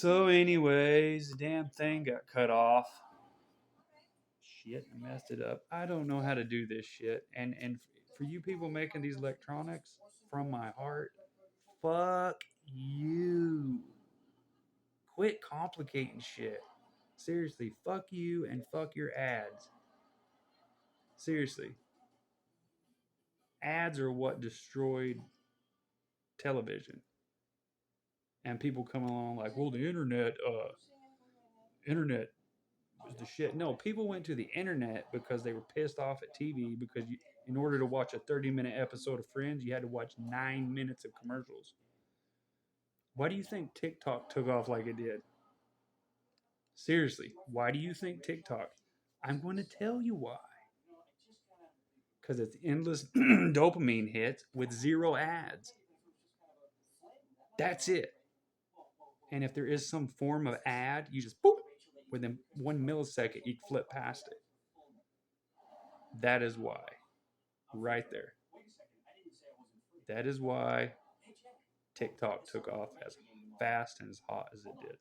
So, anyways, the damn thing got cut off. Shit, I messed it up. I don't know how to do this shit. And for you people making these electronics, from my heart, fuck you. Quit complicating shit. Seriously, fuck you and fuck your ads. Seriously, ads are what destroyed television. And people come along like, well, the internet was the shit. No, people went to the internet because they were pissed off at TV because in order to watch a 30-minute episode of Friends, you had to watch 9 minutes of commercials. Why do you think TikTok took off like it did? Seriously, why do you think TikTok? I'm going to tell you why. Because it's endless dopamine hits with zero ads. That's it. And if there is some form of ad, you just boop, within 1 millisecond, you flip past it. That is why. Right there. That is why TikTok took off as fast and as hot as it did.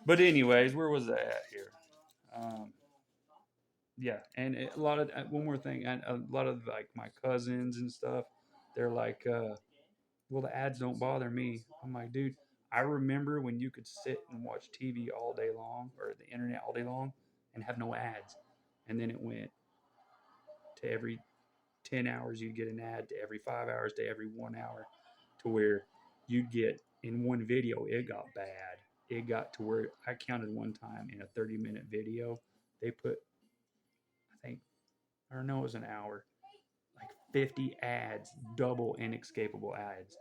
But anyways, where was I at here? Yeah, and a lot of one more thing, and a lot of like my cousins and stuff, they're like, "Well, the ads don't bother me." I'm like, dude, I remember when you could sit and watch TV all day long or the internet all day long and have no ads, and then it went to every 10 hours you'd get an ad, to every 5 hours, to every 1 hour, to where you'd get in one video, it got bad. It got to where I counted one time in a 30-minute video, they put, I think, I don't know, it was an hour, like 50 ads, double inescapable ads,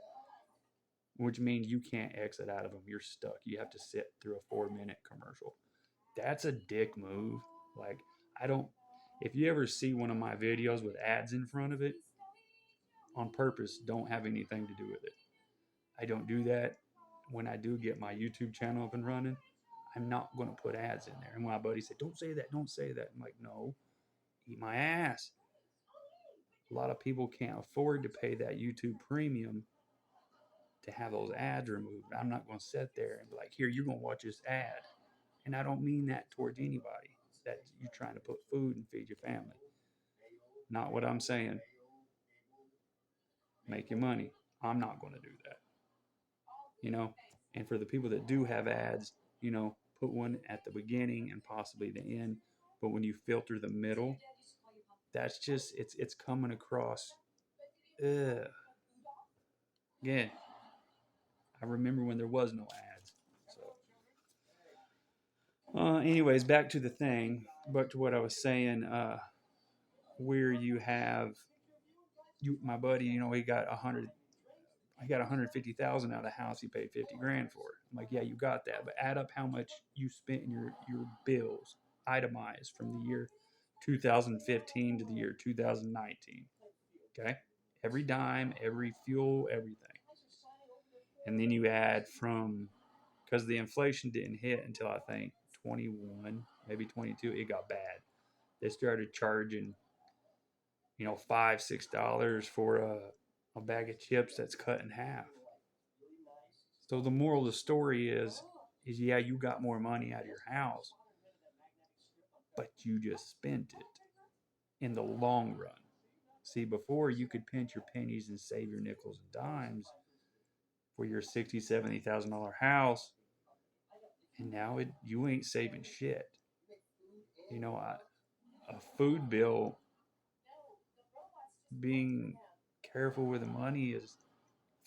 which means you can't exit out of them. You're stuck. You have to sit through a 4-minute commercial. That's a dick move. Like, I don't, if you ever see one of my videos with ads in front of it, on purpose, don't have anything to do with it. I don't do that. When I do get my YouTube channel up and running, I'm not going to put ads in there. And my buddy said, don't say that, don't say that. I'm like, no, eat my ass. A lot of people can't afford to pay that YouTube premium to have those ads removed. I'm not going to sit there and be like, here, you're going to watch this ad. And I don't mean that towards anybody, that you're trying to put food and feed your family. Not what I'm saying. Make your money. I'm not going to do that. You know, and for the people that do have ads, put one at the beginning and possibly the end. But when you filter the middle, that's just it's coming across. Ugh. Again, I remember when there was no ads. So, anyways, back to the thing. Back to what I was saying. Where you have my buddy, he got 100. I got 150,000 out of the house. He paid 50 grand for it. I'm like, yeah, you got that, but add up how much you spent in your bills, itemized from the year 2015 to the year 2019. Okay, every dime, every fuel, everything, and then you add from, because the inflation didn't hit until I think 21, maybe 22. It got bad. They started charging, $5-6 for a bag of chips that's cut in half. So the moral of the story is yeah, you got more money out of your house, but you just spent it in the long run. See, before you could pinch your pennies and save your nickels and dimes for your $60,000-$70,000 house, and now you ain't saving shit. A food bill, being careful with the money, is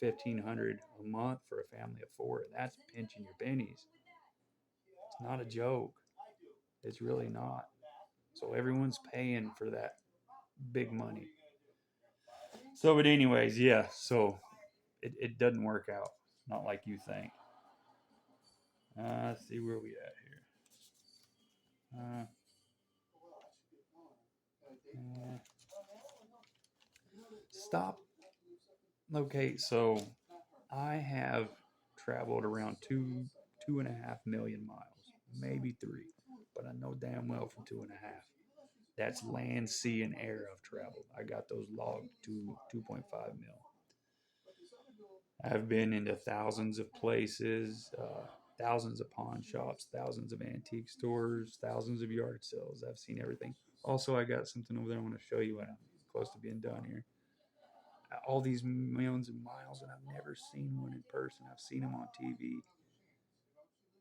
$1,500 a month for a family of four. That's pinching your pennies. It's not a joke. It's really not. So everyone's paying for that big money. So, but anyways, yeah. So it doesn't work out. Not like you think. Let's see where we at here. Uh, Stop. Okay, so I have traveled around 2.5 million miles, maybe 3, but I know damn well from 2.5. That's land, sea, and air I've traveled. I got those logged to 2.5 mil. I've been into thousands of places. thousands of pawn shops, thousands of antique stores, thousands of yard sales. I've seen everything. Also, I got something over there I want to show you when I'm close to being done here. All these millions of miles, and I've never seen one in person. I've seen them on TV,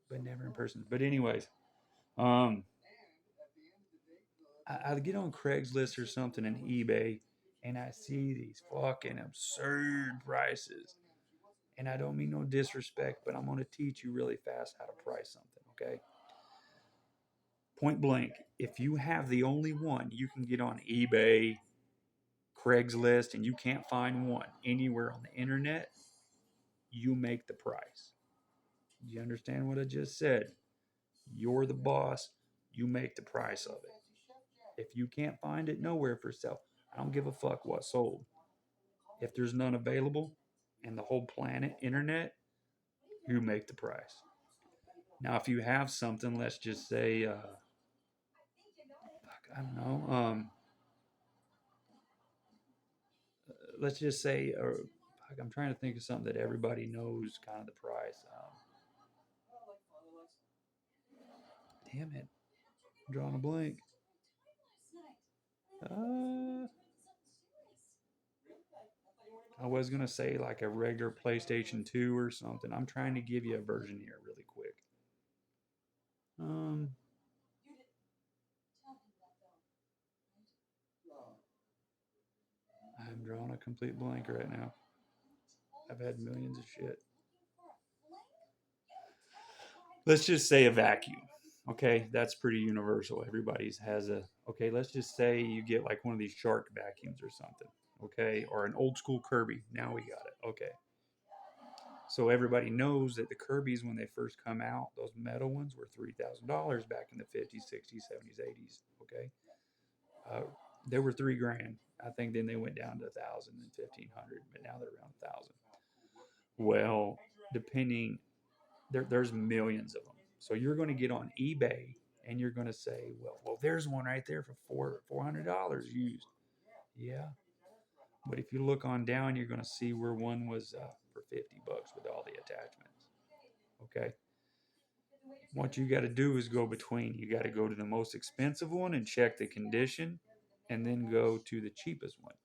but never in person. But anyways, um, I get on Craigslist or something and eBay, and I see these fucking absurd prices. And I don't mean no disrespect, but I'm going to teach you really fast how to price something, okay? Point blank, if you have the only one, you can get on eBay, Craigslist, and you can't find one anywhere on the internet, you make the price. Do you understand what I just said? You're the boss, you make the price of it. If you can't find it nowhere for sale, I don't give a fuck what sold. If there's none available and the whole planet internet, you make the price. Now, if you have something, let's just say, I don't know, let's just say, or I'm trying to think of something that everybody knows, kind of the price. Damn it, I'm drawing a blank. Uh, I was gonna say like a regular PlayStation 2 or something. I'm trying to give you a version here really quick. Um, I'm drawing a complete blank right now. I've had millions of shit. Let's just say a vacuum. Okay, that's pretty universal. Everybody's has a. Okay, let's just say you get like one of these Shark vacuums or something. Okay, or an old school Kirby. Now we got it. Okay. So everybody knows that the Kirby's, when they first come out, those metal ones were $3,000 back in the 50s, 60s, 70s, 80s. Okay, uh, they were $3,000. I think then they went down to 1,000 and 1,500, but now they're around 1,000. Well, depending, there's millions of them. So you're going to get on eBay and you're going to say, well, there's one right there for $400 used. Yeah, but if you look on down, you're going to see where one was for $50 with all the attachments. Okay. What you got to do is go between. You got to go to the most expensive one and check the condition, and then go to the cheapest one.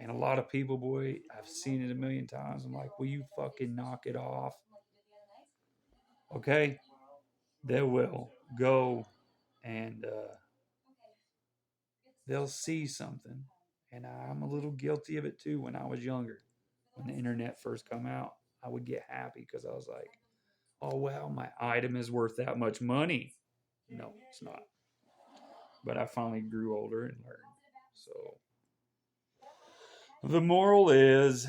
And a lot of people, boy, I've seen it a million times. I'm like, will you fucking knock it off? Okay. They will go and they'll see something. And I'm a little guilty of it too when I was younger. When the internet first come out, I would get happy because I was like, oh, wow, my item is worth that much money. No, it's not. But I finally grew older and learned. So the moral is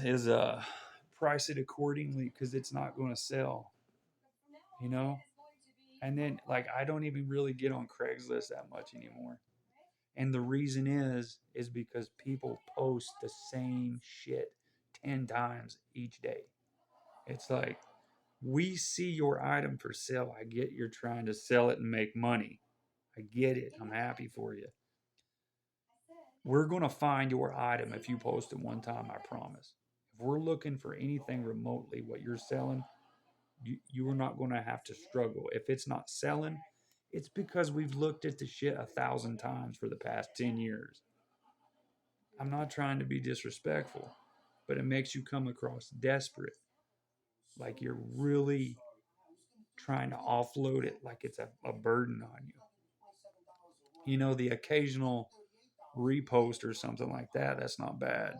price it accordingly because it's not going to sell, you know? And then like I don't even really get on Craigslist that much anymore. And the reason is because people post the same shit 10 times each day. It's like, we see your item for sale. I get you're trying to sell it and make money. I get it. I'm happy for you. We're going to find your item if you post it one time, I promise. If we're looking for anything remotely what you're selling, you are not going to have to struggle. If it's not selling, it's because we've looked at the shit 1,000 times for the past 10 years. I'm not trying to be disrespectful, but it makes you come across desperate. Like you're really trying to offload it like it's a burden on you. You know, the occasional repost or something like that, that's not bad.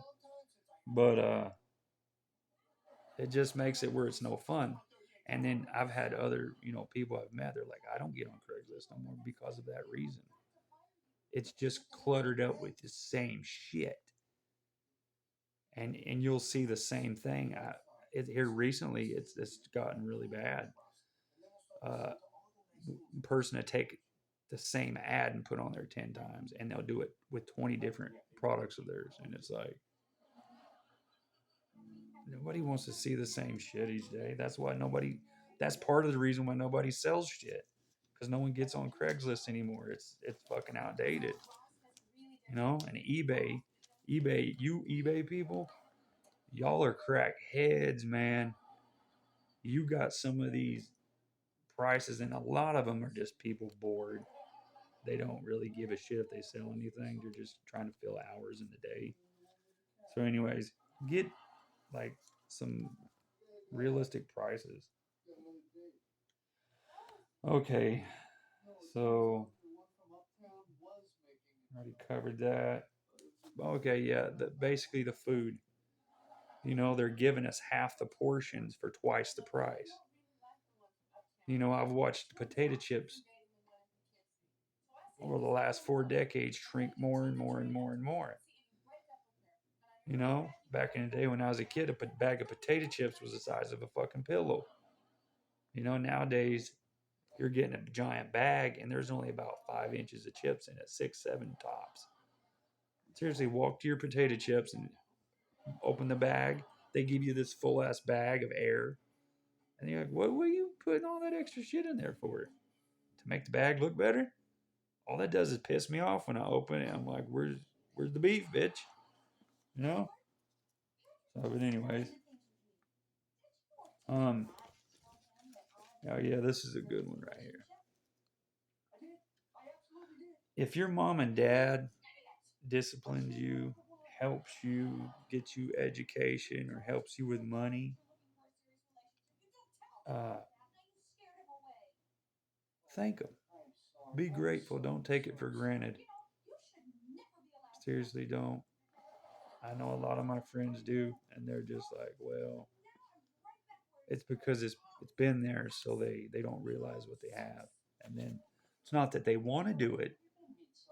But it just makes it where it's no fun. And then I've had other, people I've met, they're like, I don't get on Craigslist no more because of that reason. It's just cluttered up with the same shit. And you'll see the same thing. Here recently, it's gotten really bad. Uh, Person to take the same ad and put on there 10 times, and they'll do it with 20 different products of theirs, and it's like nobody wants to see the same shit each day. That's part of the reason why nobody sells shit, because no one gets on Craigslist anymore. It's fucking outdated, and eBay, you eBay people, y'all are crackheads, man. You got some of these prices, and a lot of them are just people bored. They don't really give a shit if they sell anything. They're just trying to fill hours in the day. So, anyways, get like some realistic prices. Okay, so already covered that. Okay, yeah, basically the food. They're giving us half the portions for twice the price. I've watched potato chips over the last 4 decades shrink more and more and more and more. Back in the day when I was a kid, a bag of potato chips was the size of a fucking pillow. Nowadays you're getting a giant bag and there's only about 5 inches of chips in it, 6, 7 tops. Seriously, walk to your potato chips and open the bag. They give you this full ass bag of air. And you're like, what were you putting all that extra shit in there for? To make the bag look better? All that does is piss me off when I open it. I'm like, where's the beef, bitch? You know? So, but anyways. Oh yeah, this is a good one right here. If your mom and dad disciplines you, helps you, gets you education, or helps you with money, uh, thank them. Be grateful. Don't take it for granted. Seriously, don't. I know a lot of my friends do, and they're just like, well, it's because it's been there, so they don't realize what they have. And then it's not that they want to do it.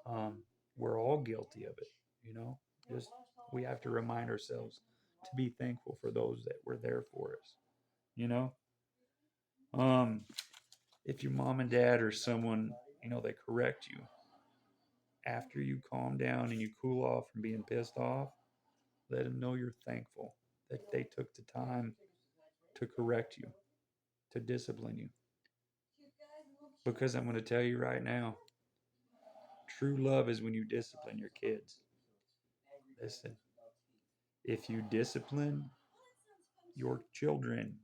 Um, we're all guilty of it, you know. Just we have to remind ourselves to be thankful for those that were there for us, you know. Um, if your mom and dad or someone, they correct you after you calm down and you cool off from being pissed off, let them know you're thankful that they took the time to correct you, to discipline you. Because I'm going to tell you right now, true love is when you discipline your kids. Listen, if you discipline your children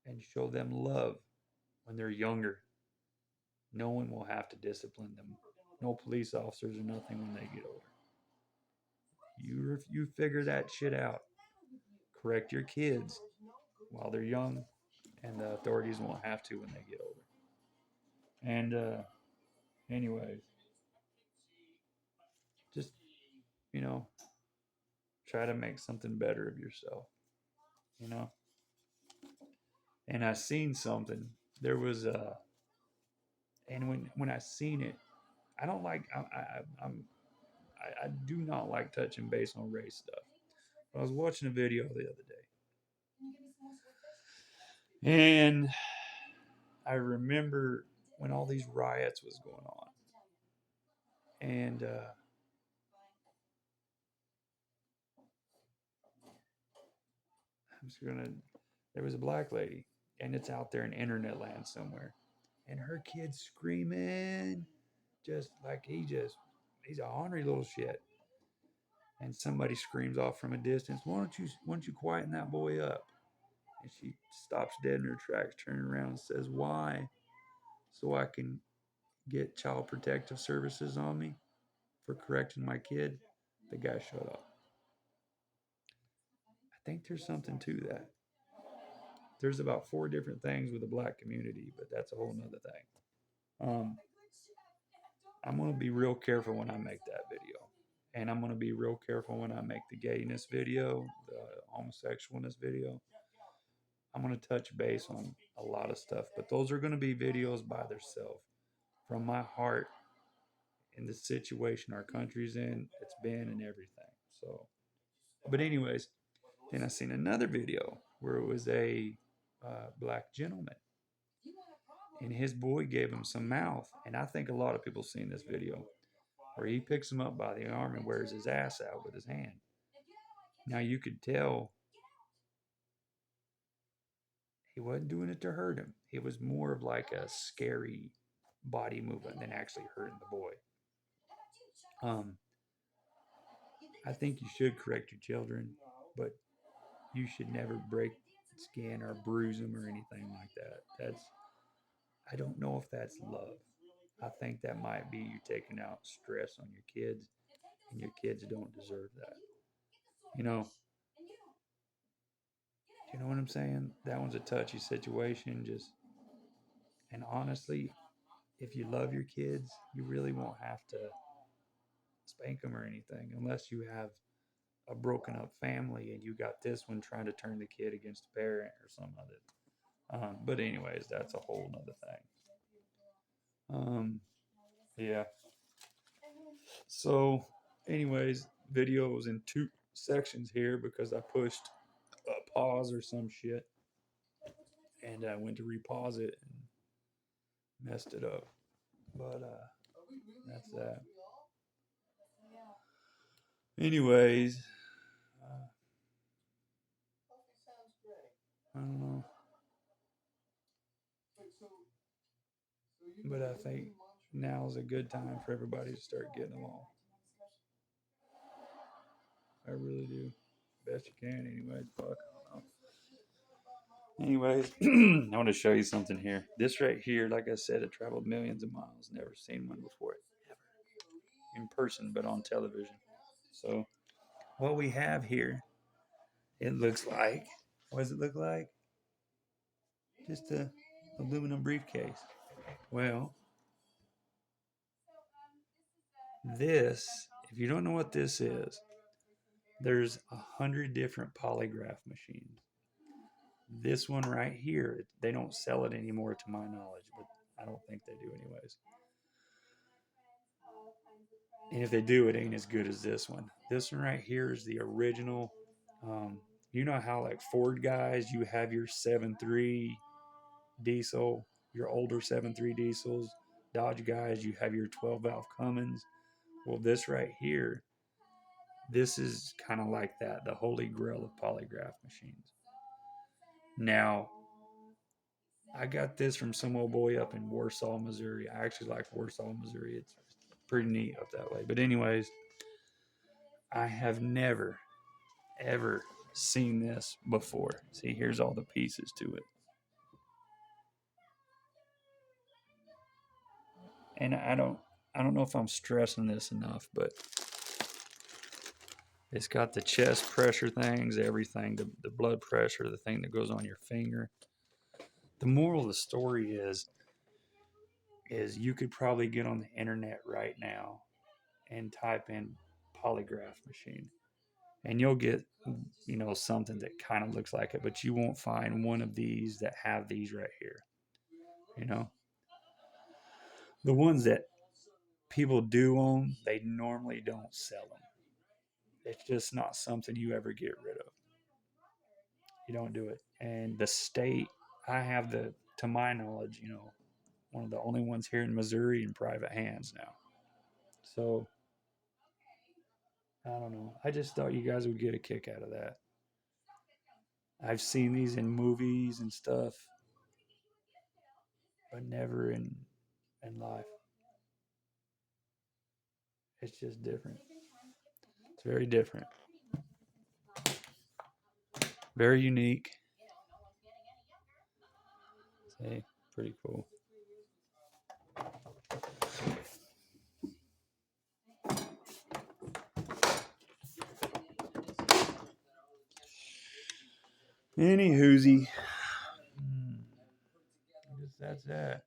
and show them love when they're younger, no one will have to discipline them. No police officers or nothing when they get older. You figure that shit out. Correct your kids while they're young, and the authorities won't have to when they get older. And anyways, just you know, try to make something better of yourself. You know. And I seen something. There was and when I seen it, I don't like I do not like touching base on race stuff. But I was watching a video the other day, and I remember when all these riots was going on, and I'm just gonna. There was a black lady, and it's out there in internet land somewhere, and her kid's screaming, just like he's a ornery little shit. And somebody screams off from a distance, why don't you quieten that boy up? And she stops dead in her tracks, turning around and says, why? So I can get child protective services on me for correcting my kid. The guy shut up. I think there's something to that. There's about 4 different things with the black community, but that's a whole nother thing. Um, I'm going to be real careful when I make that video. And I'm going to be real careful when I make the gayness video, the homosexualness video. I'm going to touch base on a lot of stuff, but those are going to be videos by themselves from my heart in the situation our country's in, it's been, and everything. So, but anyways, then I seen another video where it was a black gentleman, and his boy gave him some mouth, and I think a lot of people seen this video where he picks him up by the arm and wears his ass out with his hand. Now you could tell he wasn't doing it to hurt him. It was more of like a scary body movement than actually hurting the boy. I think you should correct your children, but you should never break skin or bruise them or anything like that. I don't know if that's love. I think that might be you taking out stress on your kids, and your kids don't deserve that. You know, you know what I'm saying? That one's a touchy situation. Just and honestly, if you love your kids, you really won't have to spank them or anything unless you have a broken up family and you got this one trying to turn the kid against the parent or some of it. But anyways, that's a whole nother thing. Yeah. So, anyways, video was in two sections here because I pushed a pause or some shit, and I went to repause it and messed it up. But that's that. Anyways, uh, I don't know, but I think now is a good time for everybody to start getting along. I really do. Best you can, anyways. Fuck. I don't know. Anyways, I want to show you something here. This right here, like I said, it traveled millions of miles. Never seen one before, ever in person, but on television. So what we have here, it looks like. What does it look like? Just a aluminum briefcase. Well, this, if you don't know what this is, there's 100 different polygraph machines. This one right here, they don't sell it anymore to my knowledge, but I don't think they do anyways. And if they do, it ain't as good as this one. This one right here is the original. You know how like Ford guys, you have your 7.3 diesel, your older 7.3 diesels. Dodge guys, you have your 12 valve Cummins. Well, this right here, this is kind of like that, the holy grail of polygraph machines. Now, I got this from some old boy up in Warsaw, Missouri. I actually like Warsaw, Missouri. It's pretty neat up that way. But anyways, I have never, ever seen this before. See, here's all the pieces to it. And I don't know if I'm stressing this enough, but it's got the chest pressure things, everything, the blood pressure, the thing that goes on your finger. The moral of the story is you could probably get on the internet right now and type in polygraph machine, and you'll get something that kind of looks like it, but you won't find one of these that have these right here. You know, the ones that people do own, they normally don't sell them. It's just not something you ever get rid of. You don't do it. And the state, I have to my knowledge, one of the only ones here in Missouri in private hands now. So I don't know. I just thought you guys would get a kick out of that. I've seen these in movies and stuff, but never in life. It's just different. It's very different. Very unique. Hey, pretty cool. Any hoozy. I guess that's that.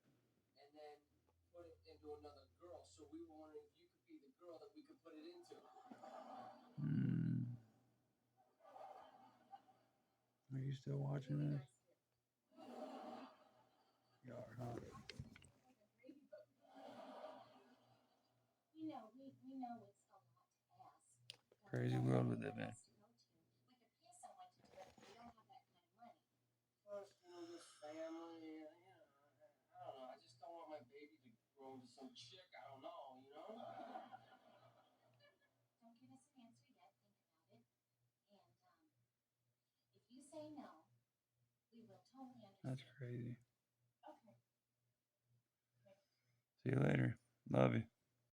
Hmm. Are you still watching this? You are, huh? Crazy world we live in. That's crazy. See you later. Love you.